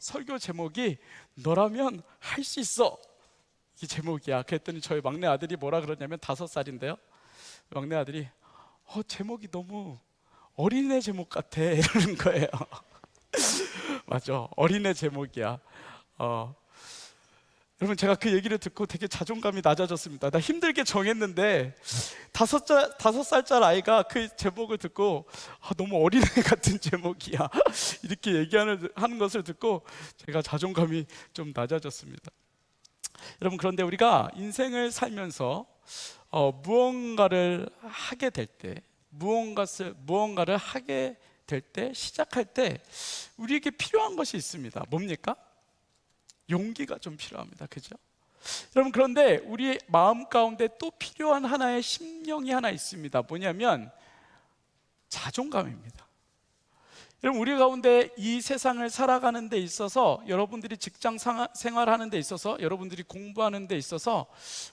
설교 제목이 너라면 할 수 있어, 이 제목이야. 그랬더니 저희 막내 아들이 뭐라 그러냐면, 5살인데요, 막내 아들이 제목이 너무 어린애 제목 같아 이러는 거예요. 맞아, 어린애 제목이야. 여러분, 제가 그 얘기를 듣고 되게 자존감이 낮아졌습니다. 나 힘들게 정했는데 5살짜리 아이가 그 제목을 듣고 너무 어린애 같은 제목이야 이렇게 하는 것을 듣고 제가 자존감이 좀 낮아졌습니다. 여러분, 그런데 우리가 인생을 살면서 무언가를 하게 될 때, 무언가를 하게 될 때, 시작할 때 우리에게 필요한 것이 있습니다. 뭡니까? 용기가 좀 필요합니다. 그죠? 여러분, 그런데 우리 마음 가운데 또 필요한 하나의 심령이 하나 있습니다. 뭐냐면 자존감입니다. 여러분, 우리 가운데 이 세상을 살아가는 데 있어서, 여러분들이 직장 생활하는 데 있어서, 여러분들이 공부하는 데 있어서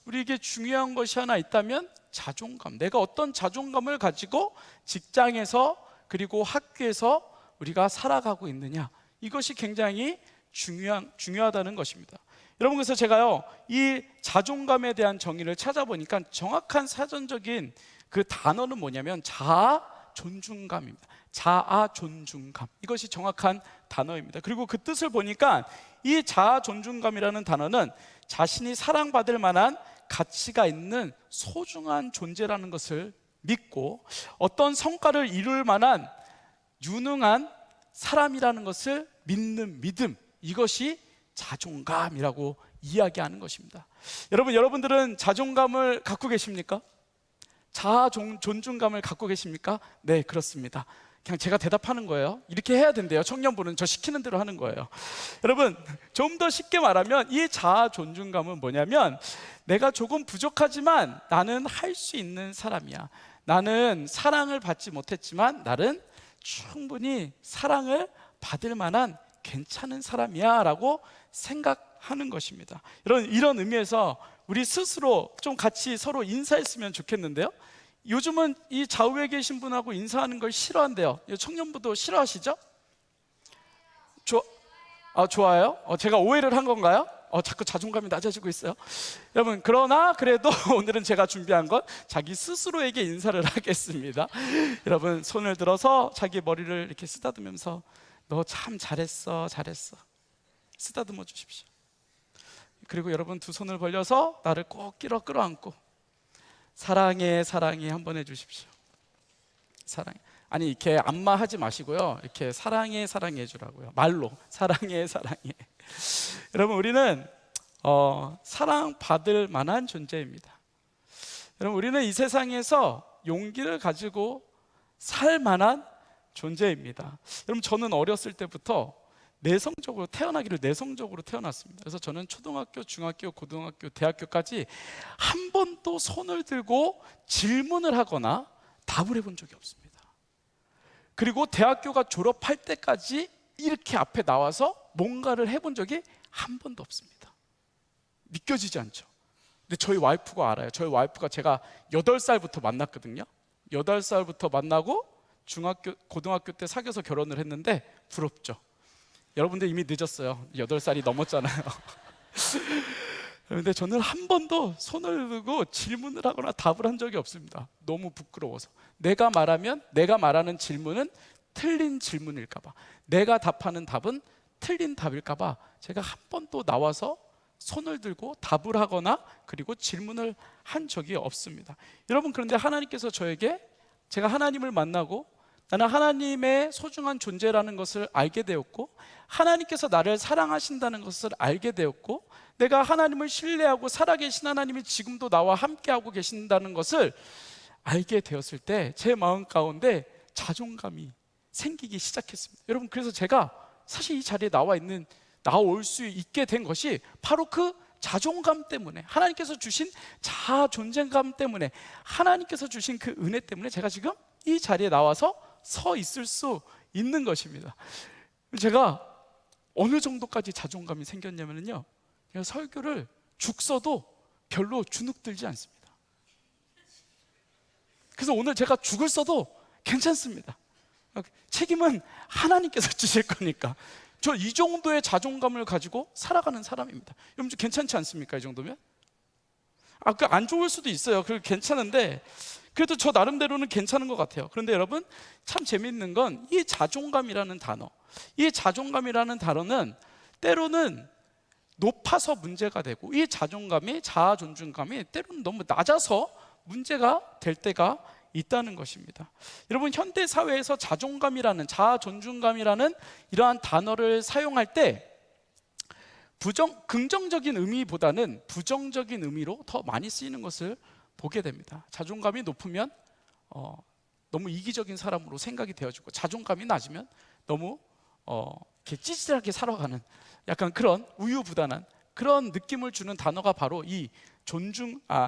우리에게 중요한 것이 하나 있다면 자존감. 내가 어떤 자존감을 가지고 직장에서 그리고 학교에서 우리가 살아가고 있느냐, 이것이 굉장히 중요하다는 것입니다. 여러분, 그래서 제가요, 이 자존감에 대한 정의를 찾아보니까 정확한 사전적인 그 단어는 뭐냐면 자아 존중감입니다. 자아 존중감, 이것이 정확한 단어입니다. 그리고 그 뜻을 보니까 이 자아 존중감이라는 단어는 자신이 사랑받을 만한 가치가 있는 소중한 존재라는 것을 믿고, 어떤 성과를 이룰 만한 유능한 사람이라는 것을 믿는 믿음, 이것이 자존감이라고 이야기하는 것입니다. 여러분들은 자존감을 갖고 계십니까? 자아 존중감을 갖고 계십니까? 네, 그렇습니다. 그냥 제가 대답하는 거예요. 이렇게 해야 된대요. 청년부는 저 시키는 대로 하는 거예요. 여러분, 좀 더 쉽게 말하면 이 자아 존중감은 뭐냐면, 내가 조금 부족하지만 나는 할 수 있는 사람이야. 나는 사랑을 받지 못했지만 나는 충분히 사랑을 받을 만한 괜찮은 사람이야 라고 생각하는 것입니다. 이런 의미에서 우리 스스로 좀 같이 서로 인사했으면 좋겠는데요, 요즘은 이 좌우에 계신 분하고 인사하는 걸 싫어한대요. 청년부도 싫어하시죠? 좋아요? 제가 오해를 한 건가요? 자꾸 자존감이 낮아지고 있어요. 여러분, 그러나 그래도 오늘은 제가 준비한 건 자기 스스로에게 인사를 하겠습니다. 여러분, 손을 들어서 자기 머리를 이렇게 쓰다듬으면서 너 참 잘했어 쓰다듬어 주십시오. 그리고 여러분, 두 손을 벌려서 나를 꼭 끌어안고 사랑해 한번 해주십시오. 사랑해. 아니, 이렇게 안마하지 마시고요, 이렇게 사랑해 해주라고요. 말로 사랑해. 여러분, 우리는 사랑받을 만한 존재입니다. 여러분, 우리는 이 세상에서 용기를 가지고 살 만한 존재입니다. 여러분, 저는 어렸을 때부터 태어나기를 내성적으로 태어났습니다. 그래서 저는 초등학교, 중학교, 고등학교, 대학교까지 한 번도 손을 들고 질문을 하거나 답을 해본 적이 없습니다. 그리고 대학교가 졸업할 때까지 이렇게 앞에 나와서 뭔가를 해본 적이 한 번도 없습니다. 믿겨지지 않죠? 근데 저희 와이프가 알아요. 저희 와이프가 제가 8살부터 만났거든요. 8살부터 만나고 고등학교 때 사귀어서 결혼을 했는데 부럽죠? 여러분들 이미 늦었어요. 8살이 넘었잖아요. 그런데 저는 한 번도 손을 들고 질문을 하거나 답을 한 적이 없습니다. 너무 부끄러워서. 내가 말하는 질문은 틀린 질문일까 봐, 내가 답하는 답은 틀린 답일까 봐 제가 한 번도 나와서 손을 들고 답을 하거나 그리고 질문을 한 적이 없습니다. 여러분, 그런데 하나님께서 제가 하나님을 만나고 나는 하나님의 소중한 존재라는 것을 알게 되었고, 하나님께서 나를 사랑하신다는 것을 알게 되었고, 내가 하나님을 신뢰하고 살아계신 하나님이 지금도 나와 함께하고 계신다는 것을 알게 되었을 때 제 마음 가운데 자존감이 생기기 시작했습니다. 여러분, 그래서 제가 사실 이 자리에 나올 수 있게 된 것이 바로 그 자존감 때문에, 하나님께서 주신 자아 존재감 때문에, 하나님께서 주신 그 은혜 때문에 제가 지금 이 자리에 나와서 서 있을 수 있는 것입니다. 제가 어느 정도까지 자존감이 생겼냐면요, 제가 설교를 써도 별로 주눅들지 않습니다. 그래서 오늘 제가 써도 괜찮습니다. 책임은 하나님께서 주실 거니까 저 이 정도의 자존감을 가지고 살아가는 사람입니다. 여러분 좀 괜찮지 않습니까? 이 정도면? 그 안 좋을 수도 있어요. 그 괜찮은데 그래도 저 나름대로는 괜찮은 것 같아요. 그런데 여러분 참 재밌는 건 이 자존감이라는 단어, 이 자존감이라는 단어는 때로는 높아서 문제가 되고, 이 자존감이, 자아 존중감이 때로는 너무 낮아서 문제가 될 때가 있다는 것입니다. 여러분 현대 사회에서 자존감이라는, 자아 존중감이라는 이러한 단어를 사용할 때 긍정적인 의미보다는 부정적인 의미로 더 많이 쓰이는 것을 보게 됩니다. 자존감이 높으면 너무 이기적인 사람으로 생각이 되어지고, 자존감이 낮으면 너무 이렇게 찌질하게 살아가는 약간 그런 우유부단한 그런 느낌을 주는 단어가 바로 이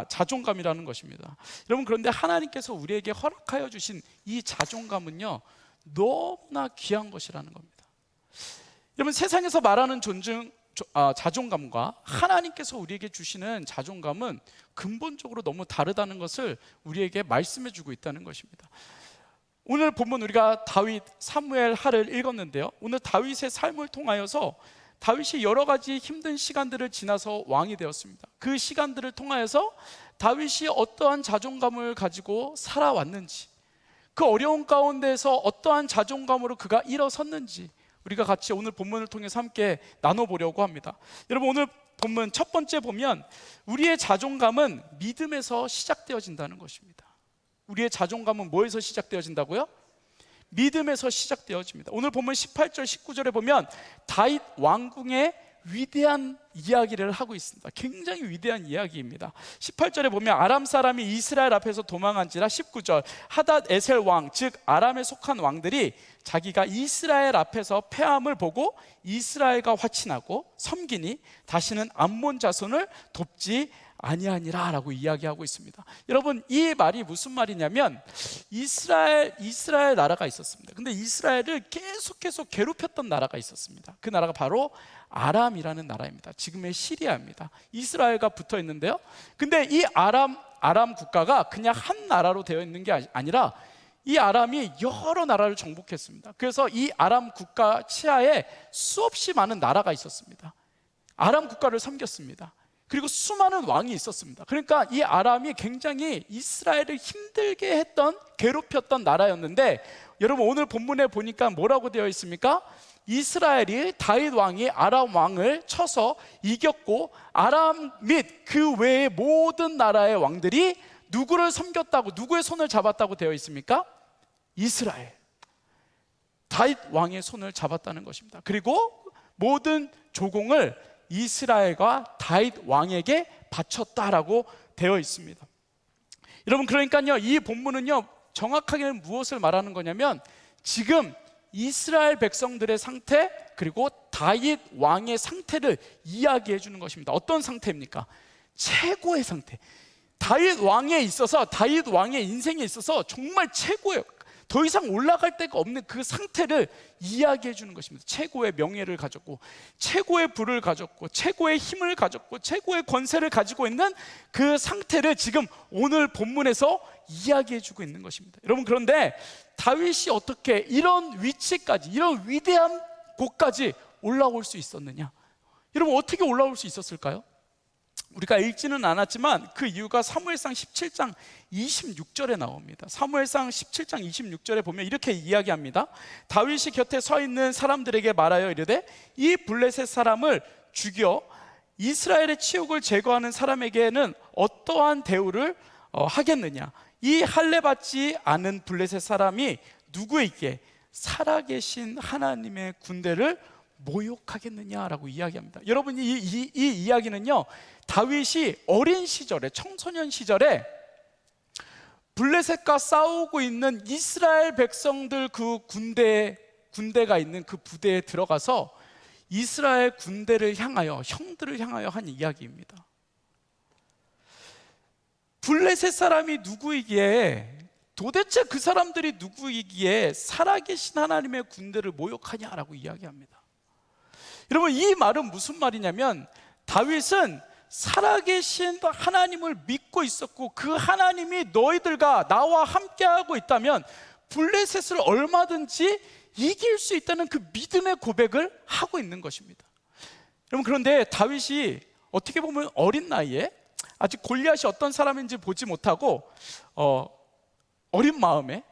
자존감이라는 것입니다. 여러분 그런데 하나님께서 우리에게 허락하여 주신 이 자존감은요 너무나 귀한 것이라는 겁니다. 여러분 세상에서 말하는 자존감과 하나님께서 우리에게 주시는 자존감은 근본적으로 너무 다르다는 것을 우리에게 말씀해 주고 있다는 것입니다. 오늘 본문 우리가 다윗, 사무엘 하를 읽었는데요, 오늘 다윗의 삶을 통하여서 다윗이 여러 가지 힘든 시간들을 지나서 왕이 되었습니다. 그 시간들을 통하여서 다윗이 어떠한 자존감을 가지고 살아왔는지, 그 어려운 가운데에서 어떠한 자존감으로 그가 일어섰는지 우리가 같이 오늘 본문을 통해서 함께 나눠보려고 합니다. 여러분 오늘 본문 첫 번째 보면 우리의 자존감은 믿음에서 시작되어진다는 것입니다. 우리의 자존감은 뭐에서 시작되어진다고요? 믿음에서 시작되어집니다. 오늘 본문 18절 19절에 보면 다윗 왕궁의 위대한 이야기를 하고 있습니다. 굉장히 위대한 이야기입니다. 18절에 보면 아람 사람이 이스라엘 앞에서 도망한지라, 19절 하닷 에셀 왕, 즉 아람에 속한 왕들이 자기가 이스라엘 앞에서 패함을 보고 이스라엘과 화친하고 섬기니 다시는 암몬 자손을 돕지 아니하니라 라고 이야기하고 있습니다. 여러분 이 말이 무슨 말이냐면 이스라엘 나라가 있었습니다. 근데 이스라엘을 계속 괴롭혔던 나라가 있었습니다. 그 나라가 바로 아람이라는 나라입니다. 지금의 시리아입니다. 이스라엘과 붙어 있는데요, 근데 이 아람 국가가 그냥 한 나라로 되어 있는 게 아니라 이 아람이 여러 나라를 정복했습니다. 그래서 이 아람 국가 치하에 수없이 많은 나라가 있었습니다. 아람 국가를 섬겼습니다. 그리고 수많은 왕이 있었습니다. 그러니까 이 아람이 굉장히 이스라엘을 힘들게 했던, 괴롭혔던 나라였는데, 여러분 오늘 본문에 보니까 뭐라고 되어 있습니까? 이스라엘이, 다윗 왕이 아람 왕을 쳐서 이겼고, 아람 및 그 외의 모든 나라의 왕들이 누구를 섬겼다고, 누구의 손을 잡았다고 되어 있습니까? 이스라엘, 다윗 왕의 손을 잡았다는 것입니다. 그리고 모든 조공을 이스라엘과 다윗 왕에게 바쳤다라고 되어 있습니다. 여러분 그러니까요 이 본문은요 정확하게는 무엇을 말하는 거냐면 지금 이스라엘 백성들의 상태, 그리고 다윗 왕의 상태를 이야기해 주는 것입니다. 어떤 상태입니까? 최고의 상태. 다윗 왕에 있어서, 다윗 왕의 인생에 있어서 정말 최고예요. 더 이상 올라갈 데가 없는 그 상태를 이야기해 주는 것입니다. 최고의 명예를 가졌고, 최고의 부를 가졌고, 최고의 힘을 가졌고, 최고의 권세를 가지고 있는 그 상태를 지금 오늘 본문에서 이야기해 주고 있는 것입니다. 여러분 그런데 다윗이 어떻게 이런 위치까지, 이런 위대한 곳까지 올라올 수 있었느냐? 여러분 어떻게 올라올 수 있었을까요? 우리가 읽지는 않았지만 그 이유가 사무엘상 17장 26절에 나옵니다. 사무엘상 17장 26절에 보면 이렇게 이야기합니다. 다윗이 곁에 서 있는 사람들에게 말하여 이르되 이 블레셋 사람을 죽여 이스라엘의 치욕을 제거하는 사람에게는 어떠한 대우를 하겠느냐? 이 할례받지 않은 블레셋 사람이 누구에게 살아계신 하나님의 군대를 모욕하겠느냐라고 이야기합니다. 여러분 이 이야기는요 다윗이 어린 시절에, 청소년 시절에 블레셋과 싸우고 있는 이스라엘 백성들 그 군대가 있는 그 부대에 들어가서 이스라엘 군대를 향하여, 형들을 향하여 한 이야기입니다. 블레셋 사람이 누구이기에, 도대체 그 사람들이 누구이기에 살아계신 하나님의 군대를 모욕하냐라고 이야기합니다. 여러분 이 말은 무슨 말이냐면 다윗은 살아계신 하나님을 믿고 있었고, 그 하나님이 너희들과 나와 함께하고 있다면 블레셋을 얼마든지 이길 수 있다는 그 믿음의 고백을 하고 있는 것입니다. 여러분, 그런데 다윗이 어떻게 보면 어린 나이에 아직 골리앗이 어떤 사람인지 보지 못하고 어린 마음에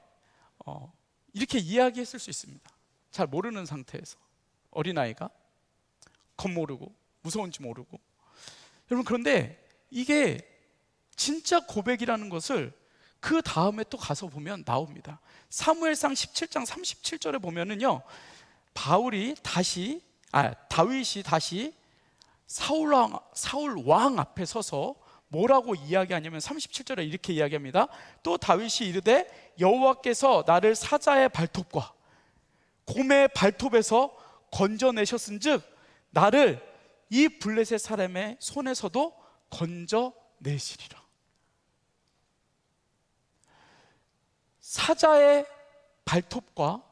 이렇게 이야기했을 수 있습니다. 잘 모르는 상태에서 어린아이가 겁모르고 무서운지 모르고. 여러분, 그런데 이게 진짜 고백이라는 것을 그 다음에 또 가서 보면 나옵니다. 사무엘상 17장 37절에 보면은요, 다윗이 다시 사울 왕 앞에 서서 뭐라고 이야기하냐면 37절에 이렇게 이야기합니다. 또 다윗이 이르되 여호와께서 나를 사자의 발톱과 곰의 발톱에서 건져내셨은즉 나를 이 블레셋 사람의 손에서도 건져내시리라. 사자의 발톱과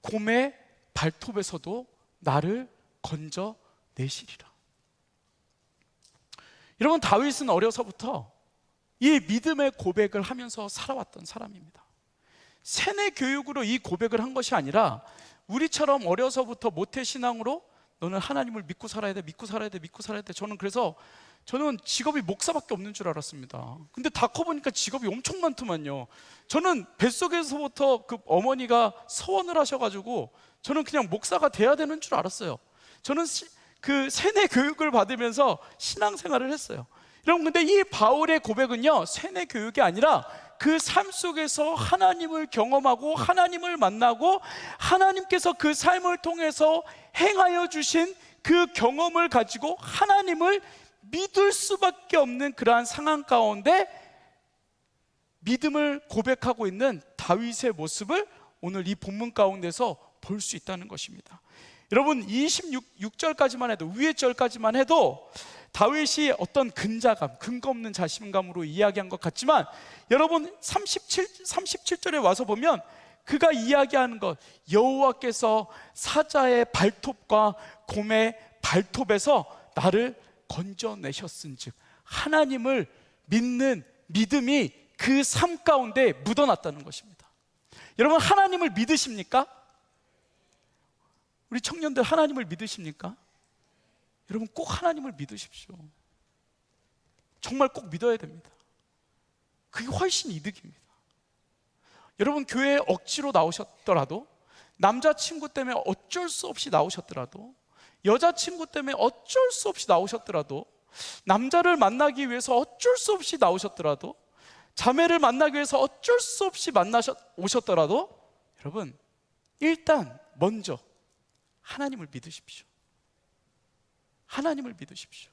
곰의 발톱에서도 나를 건져내시리라. 여러분, 다윗은 어려서부터 이 믿음의 고백을 하면서 살아왔던 사람입니다. 세뇌 교육으로 이 고백을 한 것이 아니라 우리처럼 어려서부터 모태신앙으로 너는 하나님을 믿고 살아야 돼, 믿고 살아야 돼, 믿고 살아야 돼. 저는 직업이 목사밖에 없는 줄 알았습니다. 근데 다 커보니까 직업이 엄청 많더만요. 저는 뱃속에서부터 그 어머니가 서원을 하셔가지고 저는 그냥 목사가 돼야 되는 줄 알았어요. 저는 그 세뇌 교육을 받으면서 신앙생활을 했어요. 여러분, 근데 이 바울의 고백은요, 세뇌 교육이 아니라 그 삶 속에서 하나님을 경험하고 하나님을 만나고 하나님께서 그 삶을 통해서 행하여 주신 그 경험을 가지고 하나님을 믿을 수밖에 없는 그러한 상황 가운데 믿음을 고백하고 있는 다윗의 모습을 오늘 이 본문 가운데서 볼 수 있다는 것입니다. 여러분, 26절까지만 해도, 위의 절까지만 해도 다윗이 어떤 근자감, 근거 없는 자신감으로 이야기한 것 같지만, 여러분 37절에 와서 보면 그가 이야기하는 것, 여호와께서 사자의 발톱과 곰의 발톱에서 나를 건져내셨은즉, 하나님을 믿는 믿음이 그 삶 가운데 묻어났다는 것입니다. 여러분, 하나님을 믿으십니까? 우리 청년들 하나님을 믿으십니까? 여러분, 꼭 하나님을 믿으십시오. 정말 꼭 믿어야 됩니다. 그게 훨씬 이득입니다. 여러분, 교회에 억지로 나오셨더라도, 남자친구 때문에 어쩔 수 없이 나오셨더라도, 여자친구 때문에 어쩔 수 없이 나오셨더라도, 남자를 만나기 위해서 어쩔 수 없이 나오셨더라도, 자매를 만나기 위해서 어쩔 수 없이 오셨더라도, 여러분, 일단 먼저 하나님을 믿으십시오. 하나님을 믿으십시오.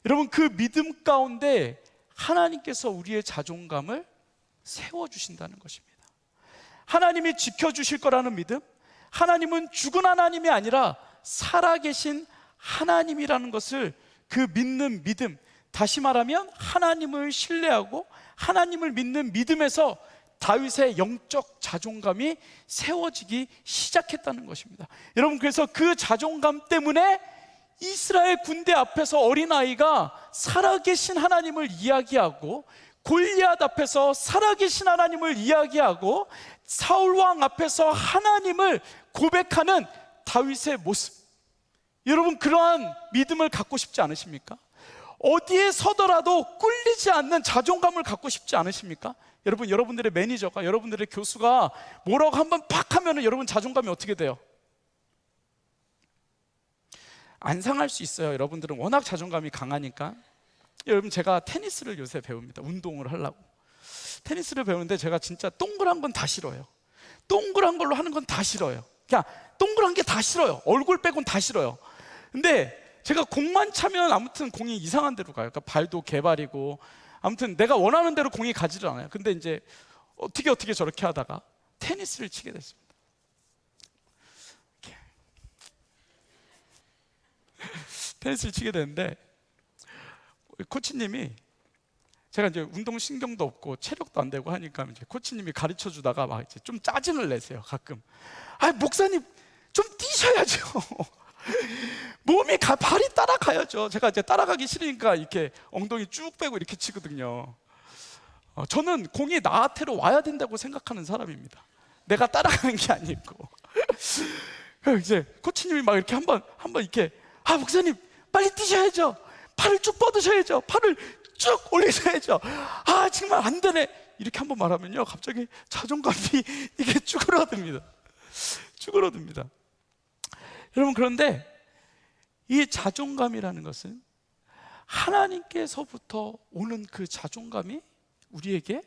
여러분, 그 믿음 가운데 하나님께서 우리의 자존감을 세워주신다는 것입니다. 하나님이 지켜주실 거라는 믿음, 하나님은 죽은 하나님이 아니라 살아계신 하나님이라는 것을, 그 믿는 믿음, 다시 말하면 하나님을 신뢰하고 하나님을 믿는 믿음에서 다윗의 영적 자존감이 세워지기 시작했다는 것입니다. 여러분, 그래서 그 자존감 때문에 이스라엘 군대 앞에서 어린아이가 살아계신 하나님을 이야기하고, 골리앗 앞에서 살아계신 하나님을 이야기하고, 사울왕 앞에서 하나님을 고백하는 다윗의 모습, 여러분, 그러한 믿음을 갖고 싶지 않으십니까? 어디에 서더라도 꿀리지 않는 자존감을 갖고 싶지 않으십니까? 여러분, 여러분들의 매니저가, 여러분들의 교수가 뭐라고 한번 팍 하면은 여러분 자존감이 어떻게 돼요? 안 상할 수 있어요. 여러분들은 워낙 자존감이 강하니까. 여러분, 제가 테니스를 요새 배웁니다. 운동을 하려고. 테니스를 배우는데 제가 진짜 동그란 건 다 싫어요. 동그란 걸로 하는 건 다 싫어요. 그냥 동그란 게 다 싫어요. 얼굴 빼곤 다 싫어요. 근데 제가 공만 차면 아무튼 공이 이상한 데로 가요. 그러니까 발도 개발이고, 아무튼 내가 원하는 대로 공이 가지를 않아요. 근데 이제 어떻게 저렇게 하다가 테니스를 치게 됐습니다. 테니스를 치게 됐는데, 코치님이, 제가 이제 운동 신경도 없고 체력도 안 되고 하니까 이제 코치님이 가르쳐 주다가 막 이제 좀 짜증을 내세요, 가끔. 아, 목사님 좀 뛰셔야죠. 몸이 발이 따라가야죠. 제가 이제 따라가기 싫으니까 이렇게 엉덩이 쭉 빼고 이렇게 치거든요. 저는 공이 나한테로 와야 된다고 생각하는 사람입니다. 내가 따라가는 게 아니고 이제 코치님이 막 이렇게 한번 이렇게 목사님 빨리 뛰셔야죠. 팔을 쭉 뻗으셔야죠. 팔을 쭉 올리셔야죠. 정말 안 되네. 이렇게 한번 말하면요, 갑자기 자존감이 이게 쭈그러듭니다. 여러분, 그런데 이 자존감이라는 것은 하나님께서부터 오는 그 자존감이 우리에게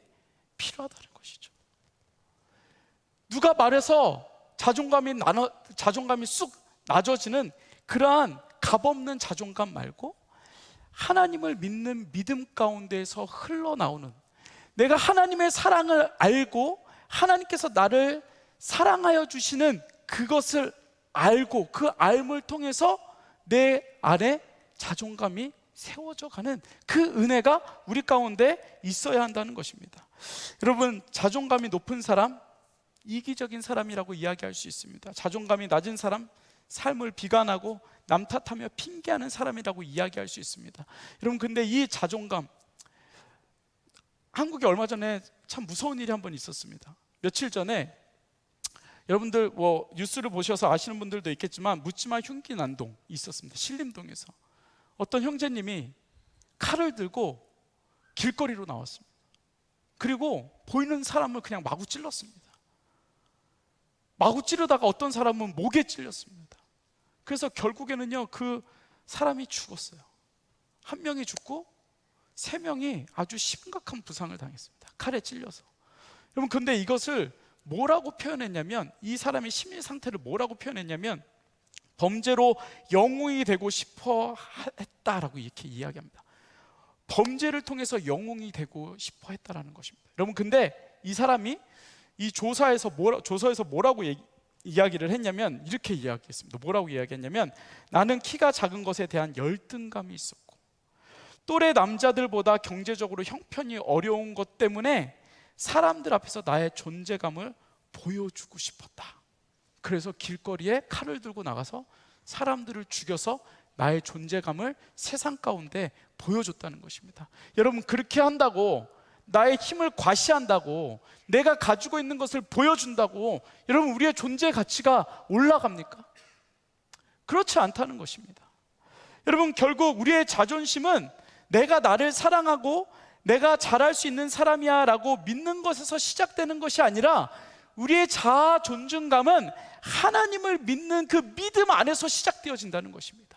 필요하다는 것이죠. 누가 말해서 자존감이 쑥 낮아지는 그러한 값없는 자존감 말고 하나님을 믿는 믿음 가운데에서 흘러나오는, 내가 하나님의 사랑을 알고 하나님께서 나를 사랑하여 주시는 그것을 알고 그 알을 통해서 내 안에 자존감이 세워져 가는 그 은혜가 우리 가운데 있어야 한다는 것입니다. 여러분, 자존감이 높은 사람, 이기적인 사람이라고 이야기할 수 있습니다. 자존감이 낮은 사람, 삶을 비관하고 남 탓하며 핑계하는 사람이라고 이야기할 수 있습니다. 여러분, 근데 이 자존감, 한국에 얼마 전에 참 무서운 일이 한번 있었습니다. 며칠 전에 여러분들 뉴스를 보셔서 아시는 분들도 있겠지만 묻지마 흉기 난동이 있었습니다. 신림동에서 어떤 형제님이 칼을 들고 길거리로 나왔습니다. 그리고 보이는 사람을 그냥 마구 찔렀습니다. 마구 찌르다가 어떤 사람은 목에 찔렸습니다. 그래서 결국에는요, 그 사람이 죽었어요. 한 명이 죽고 3명이 아주 심각한 부상을 당했습니다. 칼에 찔려서. 여러분, 근데 이것을 뭐라고 표현했냐면, 이 사람의 심리 상태를 뭐라고 표현했냐면 범죄로 영웅이 되고 싶어 했다라고 이렇게 이야기합니다. 범죄를 통해서 영웅이 되고 싶어 했다라는 것입니다. 여러분, 근데 이 사람이 이 조서에서 뭐라고 이야기를 했냐면 이렇게 이야기했습니다. 뭐라고 이야기했냐면, 나는 키가 작은 것에 대한 열등감이 있었고 또래 남자들보다 경제적으로 형편이 어려운 것 때문에 사람들 앞에서 나의 존재감을 보여주고 싶었다. 그래서 길거리에 칼을 들고 나가서 사람들을 죽여서 나의 존재감을 세상 가운데 보여줬다는 것입니다. 여러분, 그렇게 한다고, 나의 힘을 과시한다고, 내가 가지고 있는 것을 보여준다고 여러분, 우리의 존재 가치가 올라갑니까? 그렇지 않다는 것입니다. 여러분, 결국 우리의 자존심은 내가 나를 사랑하고 내가 잘할 수 있는 사람이야 라고 믿는 것에서 시작되는 것이 아니라, 우리의 자아 존중감은 하나님을 믿는 그 믿음 안에서 시작되어진다는 것입니다.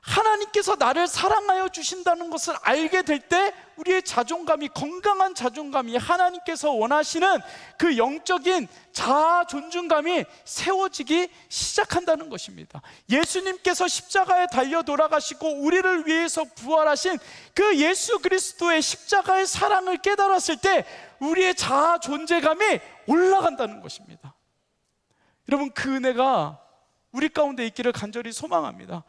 하나님께서 나를 사랑하여 주신다는 것을 알게 될 때 우리의 자존감이, 건강한 자존감이, 하나님께서 원하시는 그 영적인 자아 존중감이 세워지기 시작한다는 것입니다. 예수님께서 십자가에 달려 돌아가시고 우리를 위해서 부활하신 그 예수 그리스도의 십자가의 사랑을 깨달았을 때 우리의 자아 존재감이 올라간다는 것입니다. 여러분, 그 은혜가 우리 가운데 있기를 간절히 소망합니다.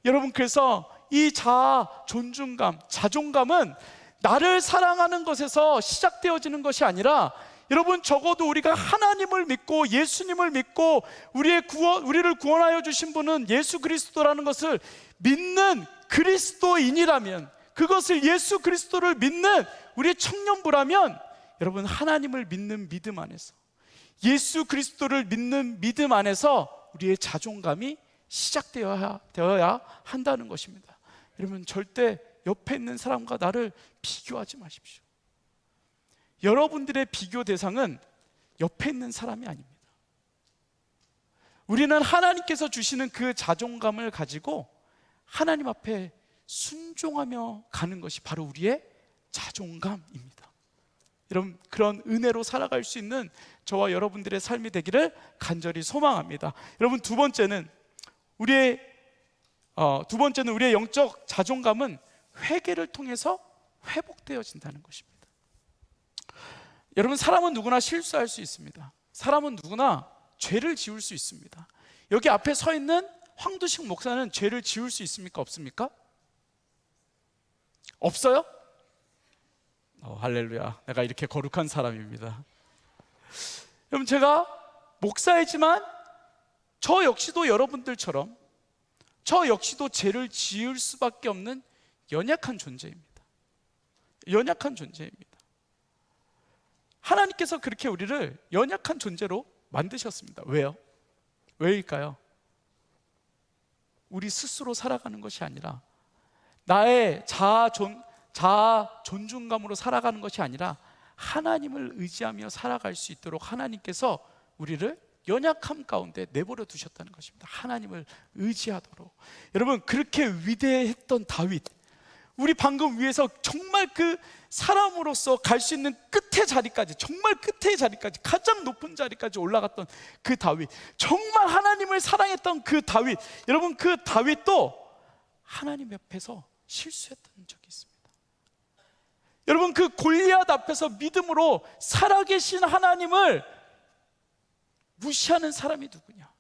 여러분, 그래서 이 자아 존중감, 자존감은 나를 사랑하는 것에서 시작되어지는 것이 아니라, 여러분, 적어도 우리가 하나님을 믿고 예수님을 믿고 우리를 구원하여 주신 분은 예수 그리스도라는 것을 믿는 그리스도인이라면, 그것을 예수 그리스도를 믿는 우리 청년부라면, 여러분, 하나님을 믿는 믿음 안에서, 예수 그리스도를 믿는 믿음 안에서 우리의 자존감이 시작되어야 한다는 것입니다. 여러분, 절대 옆에 있는 사람과 나를 비교하지 마십시오. 여러분들의 비교 대상은 옆에 있는 사람이 아닙니다. 우리는 하나님께서 주시는 그 자존감을 가지고 하나님 앞에 순종하며 가는 것이 바로 우리의 자존감입니다. 여러분, 그런 은혜로 살아갈 수 있는 저와 여러분들의 삶이 되기를 간절히 소망합니다. 여러분, 두 번째는 우리의 영적 자존감은 회개를 통해서 회복되어진다는 것입니다. 여러분, 사람은 누구나 실수할 수 있습니다. 사람은 누구나 죄를 지을 수 있습니다. 여기 앞에 서 있는 황두식 목사는 죄를 지을 수 있습니까? 없습니까? 없어요? 할렐루야, 내가 이렇게 거룩한 사람입니다. 여러분, 제가 목사이지만 저 역시도 여러분들처럼 저 역시도 죄를 지을 수밖에 없는 연약한 존재입니다. 연약한 존재입니다. 하나님께서 그렇게 우리를 연약한 존재로 만드셨습니다. 왜요? 왜일까요? 우리 스스로 살아가는 것이 아니라, 나의 자아 존중감으로 살아가는 것이 아니라 하나님을 의지하며 살아갈 수 있도록 하나님께서 우리를 연약함 가운데 내버려 두셨다는 것입니다. 하나님을 의지하도록. 여러분, 그렇게 위대했던 다윗, 우리 방금 위에서 정말 그 사람으로서 갈 수 있는 끝의 자리까지, 정말 끝의 자리까지, 가장 높은 자리까지 올라갔던 그 다윗, 정말 하나님을 사랑했던 그 다윗, 여러분, 그 다윗도 하나님 옆에서 실수했던 적이 있습니다. 여러분, 그 골리앗 앞에서 믿음으로 살아계신 하나님을 무시하는 사람이 누구냐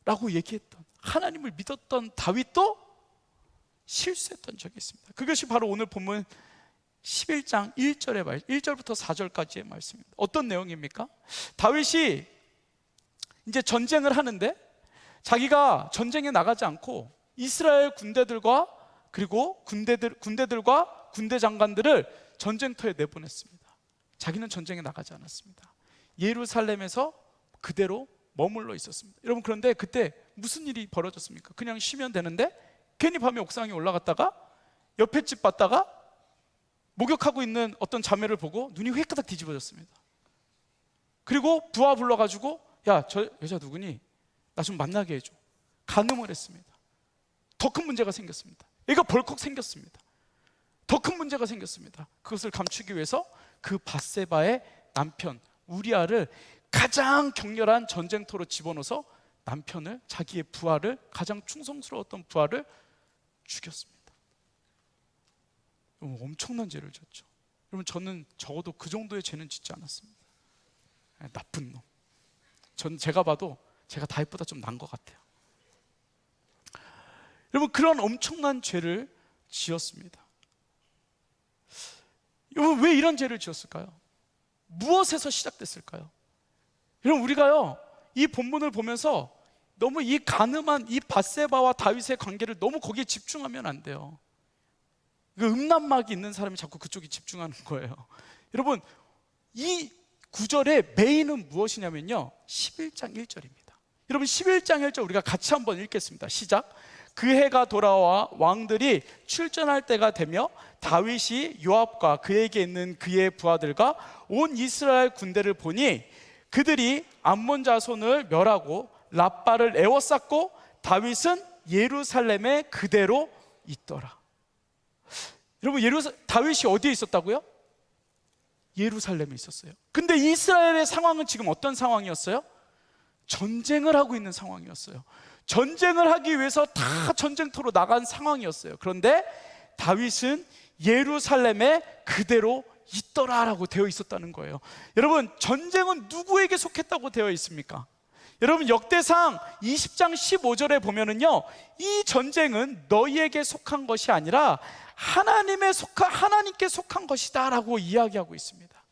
라고 얘기했던, 하나님을 믿었던 다윗도 실수했던 적이 있습니다. 그것이 바로 오늘 본문 11장 1절부터 4절까지의 말씀입니다. 어떤 내용입니까? 다윗이 이제 전쟁을 하는데 자기가 전쟁에 나가지 않고 이스라엘 군대들과, 그리고 군대들과 군대 장관들을 전쟁터에 내보냈습니다. 자기는 전쟁에 나가지 않았습니다. 예루살렘에서 그대로 머물러 있었습니다. 여러분, 그런데 그때 무슨 일이 벌어졌습니까? 그냥 쉬면 되는데 괜히 밤에 옥상에 올라갔다가 옆에 집 봤다가 목욕하고 있는 어떤 자매를 보고 눈이 휘끄덕 뒤집어졌습니다. 그리고 부하 불러가지고, 야, 저 여자 누구니? 나 좀 만나게 해줘. 간음을 했습니다. 더 큰 문제가 생겼습니다. 얘가 벌컥 생겼습니다. 더 큰 문제가 생겼습니다. 그것을 감추기 위해서 그 밧세바의 남편 우리아를 가장 격렬한 전쟁터로 집어넣어서 남편을, 자기의 부하를, 가장 충성스러웠던 부하를 죽였습니다. 엄청난 죄를 졌죠. 여러분, 저는 적어도 그 정도의 죄는 짓지 않았습니다. 나쁜 놈. 제가 봐도 제가 다윗보다 좀 난 것 같아요. 여러분, 그런 엄청난 죄를 지었습니다. 여러분, 왜 이런 죄를 지었을까요? 무엇에서 시작됐을까요? 여러분, 우리가요, 이 본문을 보면서 너무 이 가늠한 이 밧세바와 다윗의 관계를 너무 거기에 집중하면 안 돼요. 그 음란막이 있는 사람이 자꾸 그쪽에 집중하는 거예요. 여러분, 이 구절의 메인은 무엇이냐면요, 11장 1절입니다. 여러분, 11장 1절 우리가 같이 한번 읽겠습니다. 시작. 그 해가 돌아와 왕들이 출전할 때가 되며 다윗이 요압과 그에게 있는 그의 부하들과 온 이스라엘 군대를 보니 그들이 암몬 자손을 멸하고 랍바를 에워쌌고 다윗은 예루살렘에 그대로 있더라. 여러분, 다윗이 어디에 있었다고요? 예루살렘에 있었어요. 근데 이스라엘의 상황은 지금 어떤 상황이었어요? 전쟁을 하고 있는 상황이었어요. 전쟁을 하기 위해서 다 전쟁터로 나간 상황이었어요. 그런데 다윗은 예루살렘에 그대로 있더라라고 되어 있었다는 거예요. 여러분, 전쟁은 누구에게 속했다고 되어 있습니까? 여러분, 역대상 20장 15절에 보면은요, 이 전쟁은 너희에게 속한 것이 아니라 하나님께 속한 것이다 라고 이야기하고 있습니다.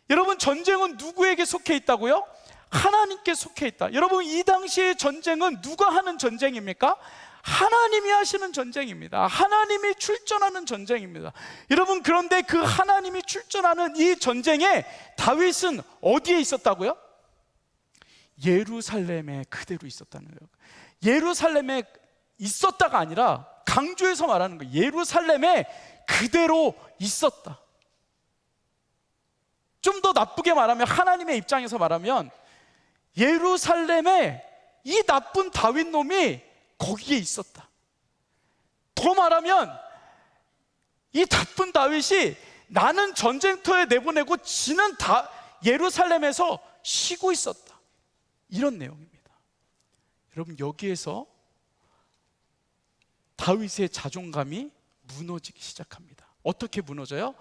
여러분, 전쟁은 누구에게 속해 있다고요? 하나님께 속해 있다. 여러분, 이 당시의 전쟁은 누가 하는 전쟁입니까? 하나님이 하시는 전쟁입니다. 하나님이 출전하는 전쟁입니다. 여러분, 그런데 그 하나님이 출전하는 이 전쟁에 다윗은 어디에 있었다고요? 예루살렘에 그대로 있었다는 거예요. 예루살렘에 있었다가 아니라 강조해서 말하는 거예요. 예루살렘에 그대로 있었다. 좀 더 나쁘게 말하면, 하나님의 입장에서 말하면 예루살렘에 이 나쁜 다윗 놈이 거기에 있었다. 더 말하면 이 나쁜 다윗이 나는 전쟁터에 내보내고 지는 예루살렘에서 쉬고 있었다. 이런 내용입니다. 여러분, 여기에서 다윗의 자존감이 무너지기 시작합니다. 어떻게 무너져요?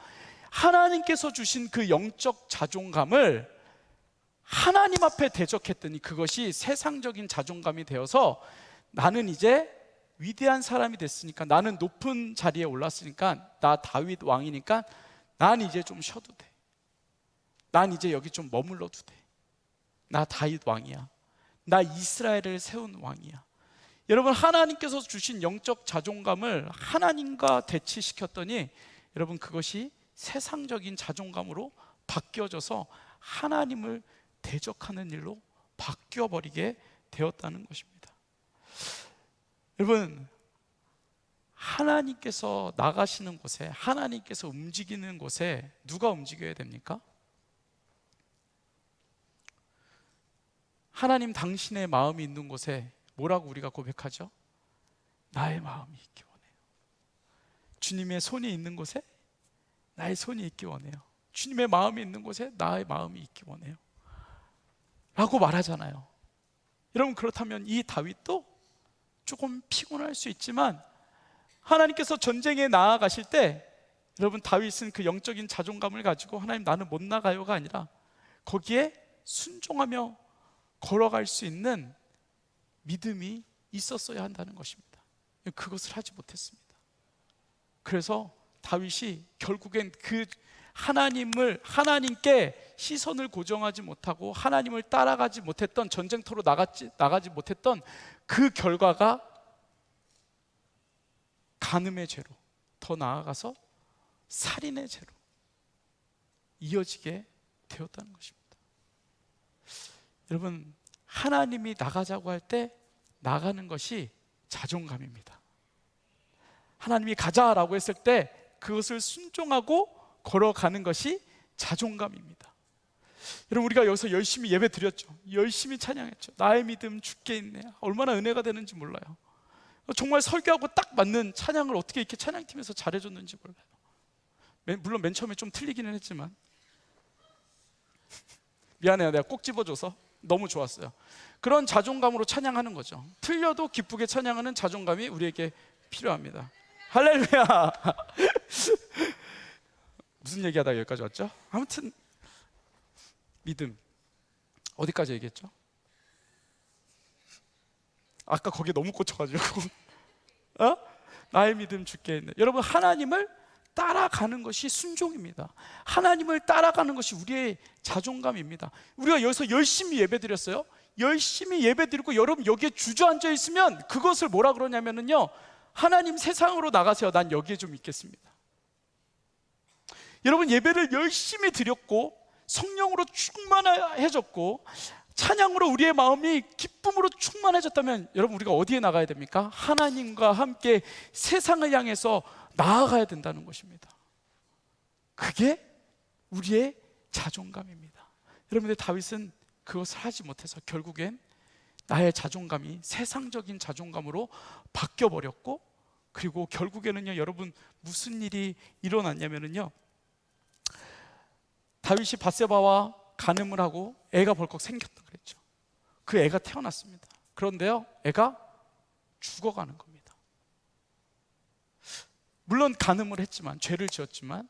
하나님께서 주신 그 영적 자존감을 하나님 앞에 대적했더니 그것이 세상적인 자존감이 되어서 나는 이제 위대한 사람이 됐으니까, 나는 높은 자리에 올랐으니까, 나 다윗 왕이니까 난 이제 좀 쉬어도 돼. 난 이제 여기 좀 머물러도 돼. 나 다윗 왕이야. 나 이스라엘을 세운 왕이야. 여러분, 하나님께서 주신 영적 자존감을 하나님과 대치시켰더니 여러분, 그것이 세상적인 자존감으로 바뀌어져서 하나님을 대적하는 일로 바뀌어버리게 되었다는 것입니다. 여러분, 하나님께서 나가시는 곳에, 하나님께서 움직이는 곳에 누가 움직여야 됩니까? 하나님 당신의 마음이 있는 곳에 뭐라고 우리가 고백하죠? 나의 마음이 있기 원해요. 주님의 손이 있는 곳에 나의 손이 있기 원해요. 주님의 마음이 있는 곳에 나의 마음이 있기 원해요 라고 말하잖아요. 여러분, 그렇다면 이 다윗도 조금 피곤할 수 있지만 하나님께서 전쟁에 나아가실 때, 여러분, 다윗은 그 영적인 자존감을 가지고 하나님 나는 못 나가요가 아니라 거기에 순종하며 걸어갈 수 있는 믿음이 있었어야 한다는 것입니다. 그것을 하지 못했습니다. 그래서 다윗이 결국엔 그 하나님께 시선을 고정하지 못하고 하나님을 따라가지 못했던, 전쟁터로 나가지 못했던 그 결과가 간음의 죄로, 더 나아가서 살인의 죄로 이어지게 되었다는 것입니다. 여러분, 하나님이 나가자고 할 때 나가는 것이 자존감입니다. 하나님이 가자라고 했을 때 그것을 순종하고 걸어가는 것이 자존감입니다. 여러분, 우리가 여기서 열심히 예배 드렸죠. 열심히 찬양했죠. 나의 믿음 주께 있네. 얼마나 은혜가 되는지 몰라요. 정말 설교하고 딱 맞는 찬양을 어떻게 이렇게 찬양팀에서 잘해줬는지 몰라요. 물론 맨 처음에 좀 틀리기는 했지만 미안해요. 내가 꼭 집어줘서 너무 좋았어요. 그런 자존감으로 찬양하는 거죠. 틀려도 기쁘게 찬양하는 자존감이 우리에게 필요합니다. 할렐루야. 무슨 얘기하다가 여기까지 왔죠? 아무튼 믿음 어디까지 얘기했죠? 아까 거기에 너무 꽂혀가지고 나의 믿음 주께 있네. 여러분, 하나님을 따라가는 것이 순종입니다. 하나님을 따라가는 것이 우리의 자존감입니다. 우리가 여기서 열심히 예배드렸어요. 열심히 예배드리고 여러분 여기에 주저앉아 있으면 그것을 뭐라 그러냐면요, 하나님 세상으로 나가세요. 난 여기에 좀 있겠습니다. 여러분, 예배를 열심히 드렸고 성령으로 충만해졌고 찬양으로 우리의 마음이 기쁨으로 충만해졌다면 여러분, 우리가 어디에 나가야 됩니까? 하나님과 함께 세상을 향해서 나아가야 된다는 것입니다. 그게 우리의 자존감입니다. 여러분들, 다윗은 그것을 하지 못해서 결국엔 나의 자존감이 세상적인 자존감으로 바뀌어버렸고, 그리고 결국에는요, 여러분, 무슨 일이 일어났냐면요, 다윗이 밧세바와 간음을 하고 애가 벌컥 생겼다 그랬죠. 그 애가 태어났습니다. 그런데요, 애가 죽어가는 겁니다. 물론 간음을 했지만, 죄를 지었지만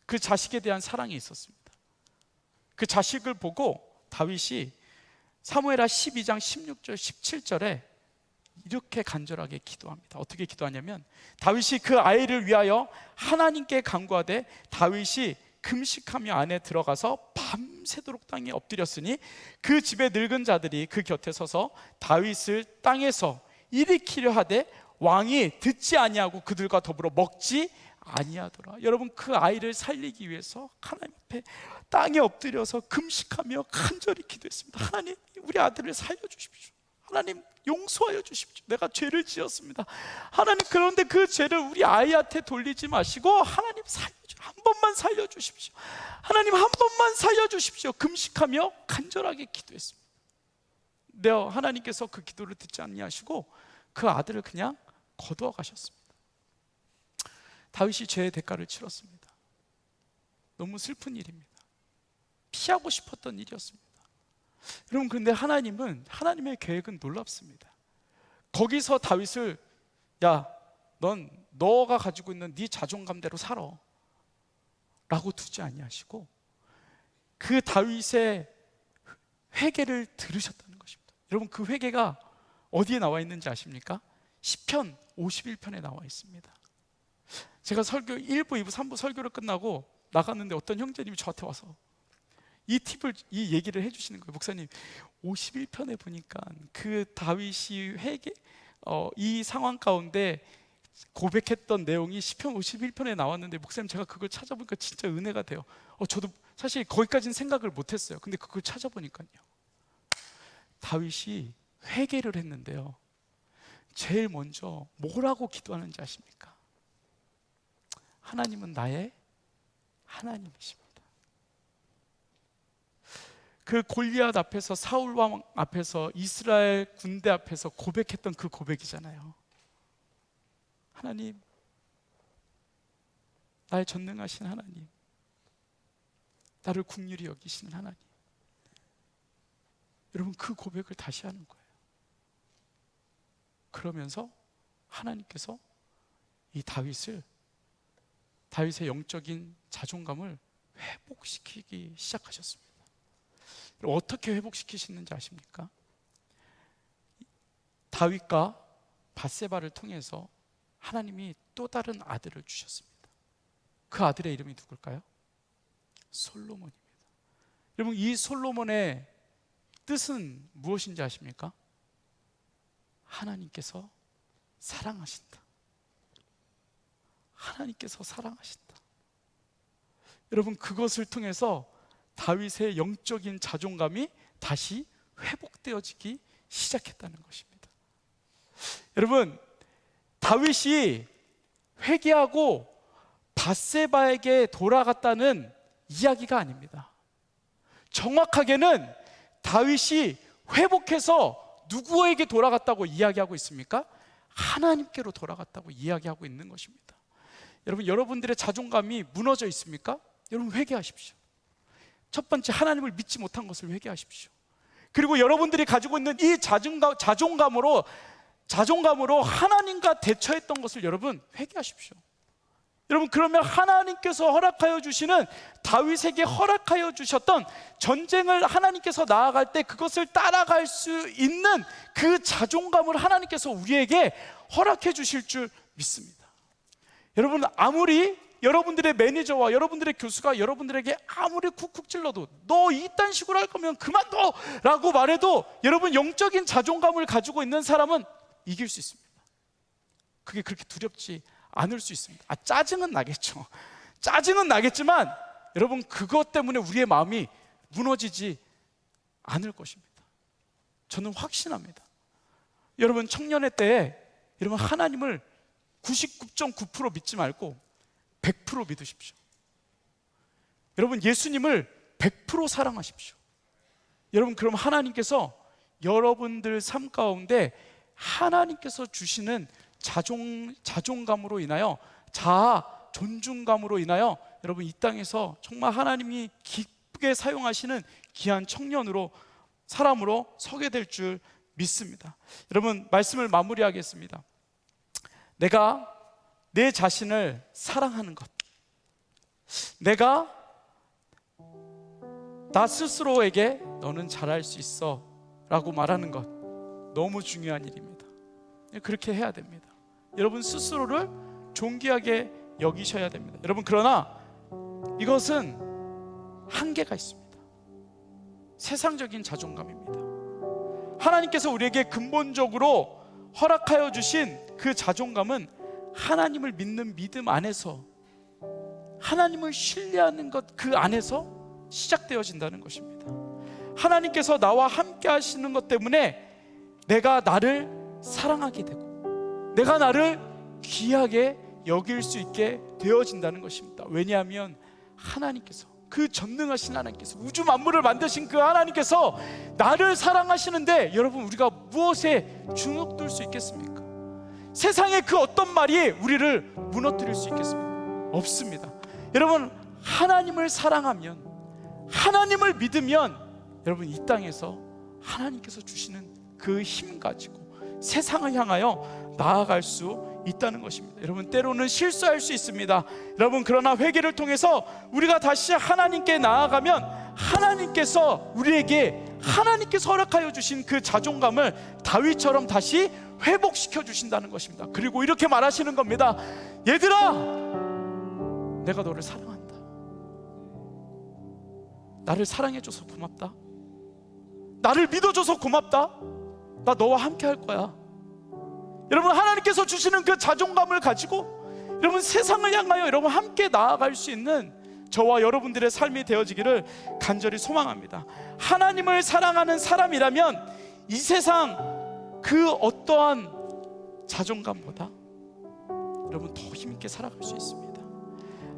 그 자식에 대한 사랑이 있었습니다. 그 자식을 보고 다윗이 사무엘하 12장 16절 17절에 이렇게 간절하게 기도합니다. 어떻게 기도하냐면, 다윗이 그 아이를 위하여 하나님께 간구하되 다윗이 금식하며 안에 들어가서 밤새도록 땅에 엎드렸으니 그 집의 늙은 자들이 그 곁에 서서 다윗을 땅에서 일으키려 하되 왕이 듣지 아니하고 그들과 더불어 먹지 아니하더라. 여러분, 그 아이를 살리기 위해서 하나님 앞에 땅에 엎드려서 금식하며 간절히 기도했습니다. 하나님, 우리 아들을 살려주십시오. 하나님, 용서하여 주십시오. 내가 죄를 지었습니다. 하나님, 그런데 그 죄를 우리 아이한테 돌리지 마시고 하나님 살려주십시오. 한 번만 살려주십시오. 하나님, 한 번만 살려주십시오. 금식하며 간절하게 기도했습니다. 네, 하나님께서 그 기도를 듣지 아니하시고 그 아들을 그냥 거두어 가셨습니다. 다윗이 죄의 대가를 치렀습니다. 너무 슬픈 일입니다. 피하고 싶었던 일이었습니다. 여러분, 그런데 하나님의 계획은 놀랍습니다. 거기서 다윗을, 야, 너가 가지고 있는 네 자존감대로 살아 라고 두지 아니하시고 그 다윗의 회개를 들으셨다는 것입니다. 여러분, 그 회개가 어디에 나와 있는지 아십니까? 시편 51편에 나와 있습니다. 제가 설교 1부, 2부, 3부 설교를 끝나고 나갔는데 어떤 형제님이 저한테 와서 이 얘기를 해주시는 거예요. 목사님, 51편에 보니까 그 다윗이 이 상황 가운데 고백했던 내용이 시편 51편에 나왔는데 목사님, 제가 그걸 찾아보니까 진짜 은혜가 돼요. 저도 사실 거기까지는 생각을 못했어요. 근데 그걸 찾아보니까요, 다윗이 회개를 했는데요, 제일 먼저 뭐라고 기도하는지 아십니까? 하나님은 나의 하나님이십니다. 그 골리앗 앞에서, 사울 왕 앞에서, 이스라엘 군대 앞에서 고백했던 그 고백이잖아요. 하나님, 나의 전능하신 하나님, 나를 긍휼히 여기시는 하나님. 여러분, 그 고백을 다시 하는 거예요. 그러면서 하나님께서 이 다윗의 영적인 자존감을 회복시키기 시작하셨습니다. 어떻게 회복시키시는지 아십니까? 다윗과 밧세바를 통해서 하나님이 또 다른 아들을 주셨습니다. 그 아들의 이름이 누굴까요? 솔로몬입니다. 여러분, 이 솔로몬의 뜻은 무엇인지 아십니까? 하나님께서 사랑하신다. 하나님께서 사랑하신다. 여러분, 그것을 통해서 다윗의 영적인 자존감이 다시 회복되어지기 시작했다는 것입니다. 여러분, 다윗이 회개하고 밧세바에게 돌아갔다는 이야기가 아닙니다. 정확하게는 다윗이 회복해서 누구에게 돌아갔다고 이야기하고 있습니까? 하나님께로 돌아갔다고 이야기하고 있는 것입니다. 여러분, 여러분들의 자존감이 무너져 있습니까? 여러분, 회개하십시오. 첫 번째, 하나님을 믿지 못한 것을 회개하십시오. 그리고 여러분들이 가지고 있는 이 자존감으로 하나님과 대처했던 것을 여러분 회개하십시오. 여러분, 그러면 하나님께서 허락하여 주시는, 다윗에게 허락하여 주셨던 전쟁을 하나님께서 나아갈 때 그것을 따라갈 수 있는 그 자존감을 하나님께서 우리에게 허락해 주실 줄 믿습니다. 여러분, 아무리 여러분들의 매니저와 여러분들의 교수가 여러분들에게 아무리 쿡쿡 찔러도 너 이딴 식으로 할 거면 그만둬 라고 말해도, 여러분, 영적인 자존감을 가지고 있는 사람은 이길 수 있습니다. 그게 그렇게 두렵지 않을 수 있습니다. 짜증은 나겠죠. 짜증은 나겠지만 여러분, 그것 때문에 우리의 마음이 무너지지 않을 것입니다. 저는 확신합니다. 여러분, 청년의 때에 여러분, 하나님을 99.9% 믿지 말고 100% 믿으십시오. 여러분, 예수님을 100% 사랑하십시오. 여러분, 그럼 하나님께서 여러분들 삶 가운데 하나님께서 주시는 자존감으로 인하여, 자아, 존중감으로 인하여 여러분, 이 땅에서 정말 하나님이 기쁘게 사용하시는 귀한 청년으로, 사람으로 서게 될 줄 믿습니다. 여러분, 말씀을 마무리하겠습니다. 내가 내 자신을 사랑하는 것, 내가 나 스스로에게 너는 잘할 수 있어 라고 말하는 것, 너무 중요한 일입니다. 그렇게 해야 됩니다. 여러분, 스스로를 존귀하게 여기셔야 됩니다. 여러분, 그러나 이것은 한계가 있습니다. 세상적인 자존감입니다. 하나님께서 우리에게 근본적으로 허락하여 주신 그 자존감은 하나님을 믿는 믿음 안에서, 하나님을 신뢰하는 것 그 안에서 시작되어진다는 것입니다. 하나님께서 나와 함께 하시는 것 때문에 내가 나를 사랑하게 되고 내가 나를 귀하게 여길 수 있게 되어진다는 것입니다. 왜냐하면 하나님께서, 그 전능하신 하나님께서, 우주 만물을 만드신 그 하나님께서 나를 사랑하시는데, 여러분, 우리가 무엇에 주눅들 수 있겠습니까? 세상의 그 어떤 말이 우리를 무너뜨릴 수 있겠습니까? 없습니다. 여러분, 하나님을 사랑하면, 하나님을 믿으면 여러분, 이 땅에서 하나님께서 주시는 그 힘 가지고 세상을 향하여 나아갈 수 있다는 것입니다. 여러분, 때로는 실수할 수 있습니다. 여러분, 그러나 회개를 통해서 우리가 다시 하나님께 나아가면 하나님께서 우리에게, 하나님께서 허락하여 주신 그 자존감을 다윗처럼 다시 회복시켜 주신다는 것입니다. 그리고 이렇게 말하시는 겁니다. 얘들아, 내가 너를 사랑한다. 나를 사랑해줘서 고맙다. 나를 믿어줘서 고맙다. 나 너와 함께 할 거야. 여러분, 하나님께서 주시는 그 자존감을 가지고 여러분, 세상을 향하여 여러분 함께 나아갈 수 있는 저와 여러분들의 삶이 되어지기를 간절히 소망합니다. 하나님을 사랑하는 사람이라면 이 세상 그 어떠한 자존감보다 여러분 더 힘있게 살아갈 수 있습니다.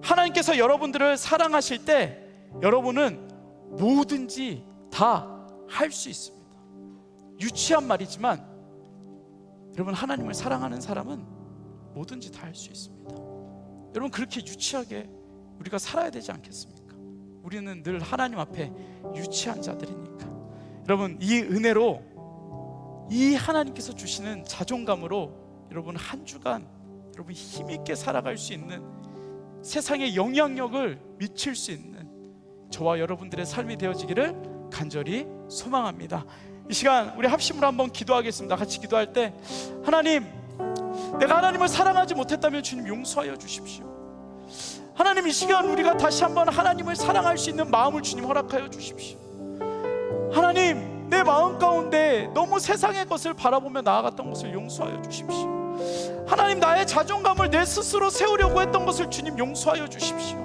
하나님께서 여러분들을 사랑하실 때 여러분은 뭐든지 다 할 수 있습니다. 유치한 말이지만 여러분, 하나님을 사랑하는 사람은 뭐든지 다 할 수 있습니다. 여러분, 그렇게 유치하게 우리가 살아야 되지 않겠습니까? 우리는 늘 하나님 앞에 유치한 자들이니까. 여러분, 이 은혜로, 이 하나님께서 주시는 자존감으로 여러분 한 주간 여러분 힘있게 살아갈 수 있는, 세상에 영향력을 미칠 수 있는 저와 여러분들의 삶이 되어지기를 간절히 소망합니다. 이 시간 우리 합심으로 한번 기도하겠습니다. 같이 기도할 때, 하나님, 내가 하나님을 사랑하지 못했다면 주님 용서하여 주십시오. 하나님, 이 시간 우리가 다시 한번 하나님을 사랑할 수 있는 마음을 주님 허락하여 주십시오. 하나님, 내 마음 가운데 너무 세상의 것을 바라보며 나아갔던 것을 용서하여 주십시오. 하나님, 나의 자존감을 내 스스로 세우려고 했던 것을 주님 용서하여 주십시오.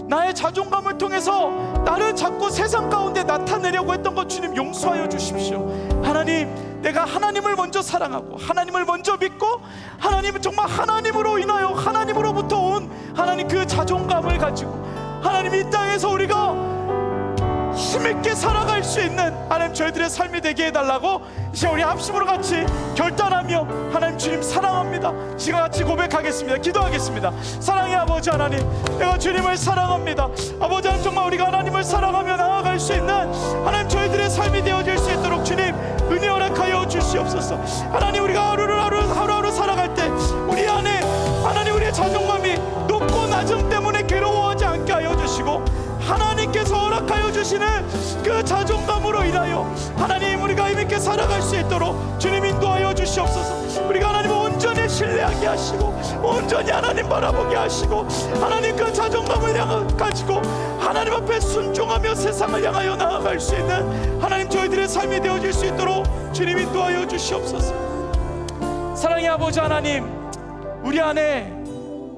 나의 자존감을 통해서 나를 자꾸 세상 가운데 나타내려고 했던 것 주님 용서하여 주십시오. 하나님, 내가 하나님을 먼저 사랑하고 하나님을 먼저 믿고 하나님은 정말 하나님으로 인하여 하나님으로부터 온 하나님 그 자존감을 가지고 하나님 이 땅에서 우리가 힘있게 살아갈 수 있는 하나님 저희들의 삶이 되게 해달라고 이제 우리 합심으로 같이 결단하며 하나님 주님 사랑합니다 지금 같이 고백하겠습니다. 기도하겠습니다. 사랑의 아버지 하나님, 내가 주님을 사랑합니다. 아버지 하나님, 정말 우리가 하나님을 사랑하며 나아갈 수 있는 하나님 저희들의 삶이 되어질 수 있도록 주님 은혜 허락하여 주시옵소서. 하나님, 우리가 하루하루 살아갈 때 우리 안에 하나님 우리의 자존감이 높고 낮음 때문에 괴로워하지 않게 하여 주시고 하나님께서 허락하여 주시는 그 자존감으로 인하여 하나님 우리가 힘있게 살아갈 수 있도록 주님 인도하여 주시옵소서. 우리가 하나님을 온전히 신뢰하게 하시고 온전히 하나님 바라보게 하시고 하나님 그 자존감을 가지고 하나님 앞에 순종하며 세상을 향하여 나아갈 수 있는 하나님 저희들의 삶이 되어질 수 있도록 주님 인도하여 주시옵소서. 사랑의 아버지 하나님, 우리 안에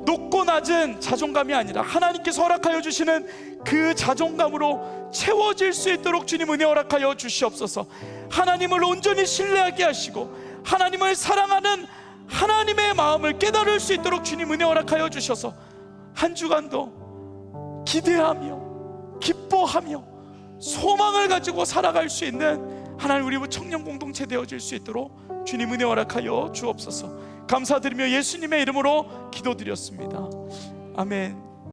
높고 낮은 자존감이 아니라 하나님께서 허락하여 주시는 그 자존감으로 채워질 수 있도록 주님 은혜 허락하여 주시옵소서. 하나님을 온전히 신뢰하게 하시고 하나님을 사랑하는 하나님의 마음을 깨달을 수 있도록 주님 은혜 허락하여 주셔서 한 주간도 기대하며 기뻐하며 소망을 가지고 살아갈 수 있는 하나님 우리 청년 공동체 되어질 수 있도록 주님 은혜 허락하여 주옵소서. 감사드리며 예수님의 이름으로 기도드렸습니다. 아멘.